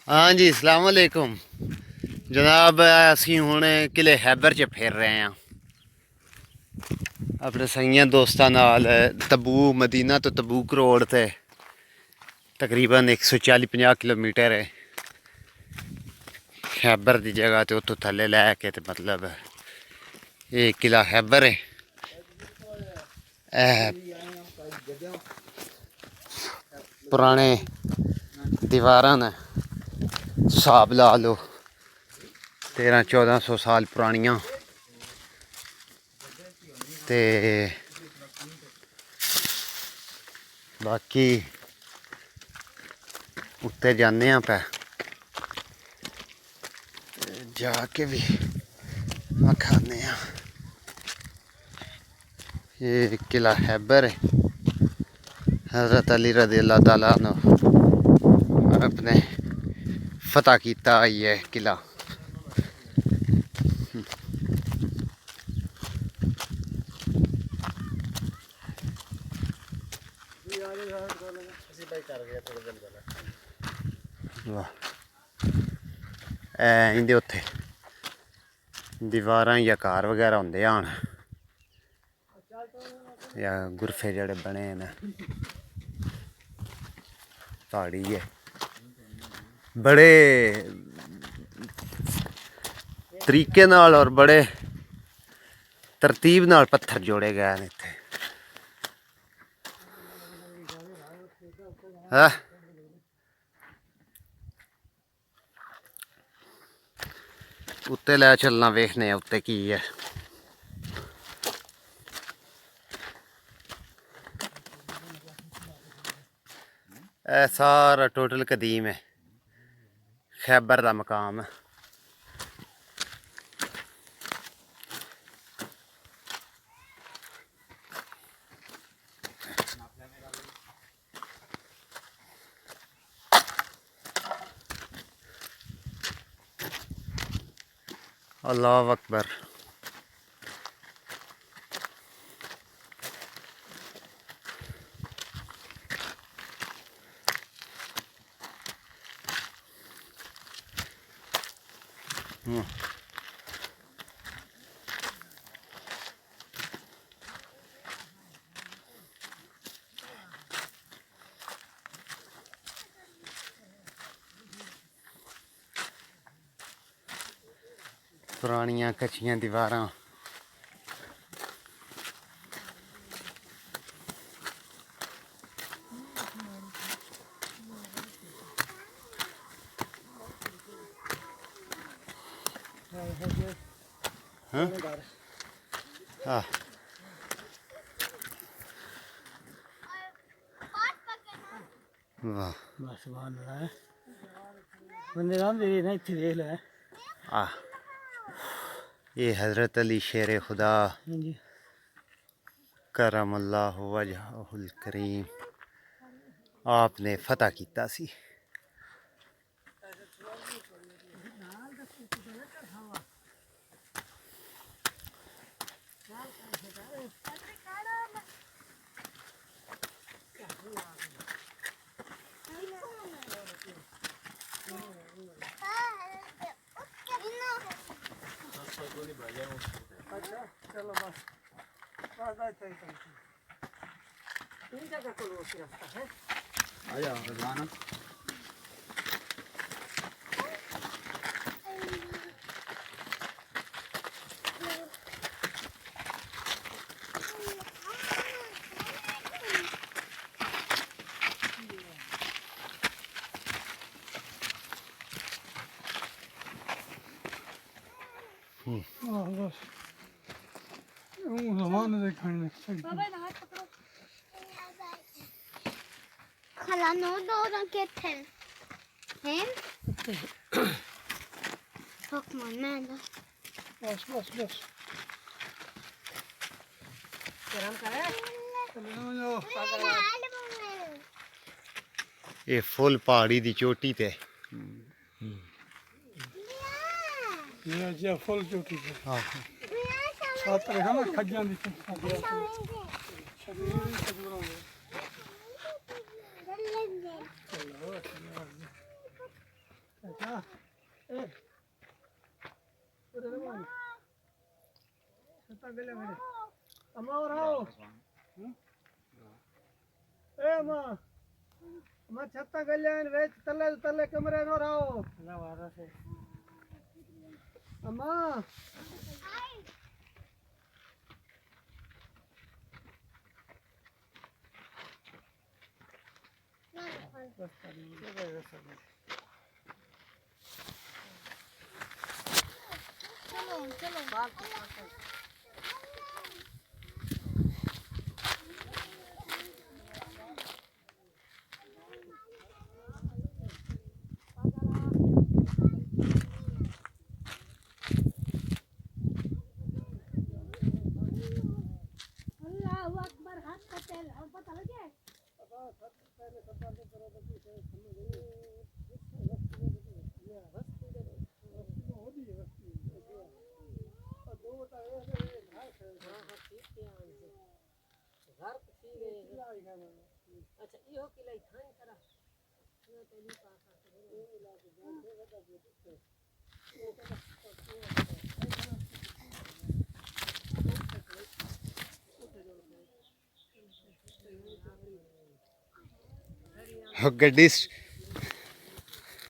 हाँ जी, अस्सलाम वालेकुम जनाब। असी हुण किले हैबर च फिर रहे हैं अपने साइयां दोस्तां नाल। तबू मदीना तो तबूक रोड ते तकरीबन 140-50 किलोमीटर है खैबर की जगह। तो उतों थले लैके ते मतलब ये किला खैबर है। पुराने दीवारां ने, हिसाब ला लो 1300-1400 साल पुरानियां। ते बाकी उत्ते जाने पे जाके भी खाने। ये किला हैबर है। हज़रत अली रज़ी अल्लाह तआला ने अपने फतह किया ये किला। इंदे उत्थे दीवारां या घर वगैरह होंदे हन या गुरफे जड़े बने न पहाड़ी है। बड़े तरीके नाल और बड़े तरतीब नाल पत्थर जोड़े गए न इत्थे। उत्ते लै चलना, वेखने उत्ते की है। ए सारा टोटल कदीम है खैबर का मकाम है। अल्लाह अकबर। पुरानियां कच्चियां दीवारां। हाँ वाह बस बन रहा है बंदे ना इतने देख लो। ये हज़रत अली शेर खुदा जी करमल्लाहु वजहुल करीम आपने फतह किया सी। अच्छा चलो बस तीन जगह को रास्ता है। आ जाओ रज़वाना। बस रज़वाना देखने Kolla nu då de kettel. Hem. Pokémon med då. बस बस बस गरम करे ये फुल पहाड़ी दी चोटी ते ये जे फुल चोटी है। साथ रखा ना खज्जां दी गले मेरे अम्मा और आओ ए अम्मा अम्मा छत्ता गले वे तले तले कमरे नो आओ ना वारा से अम्मा चलो चलो अल्लाहु अकबर हाथ का तेल और पता लगे अच्छा इहो किलाई खाई करा गड्डी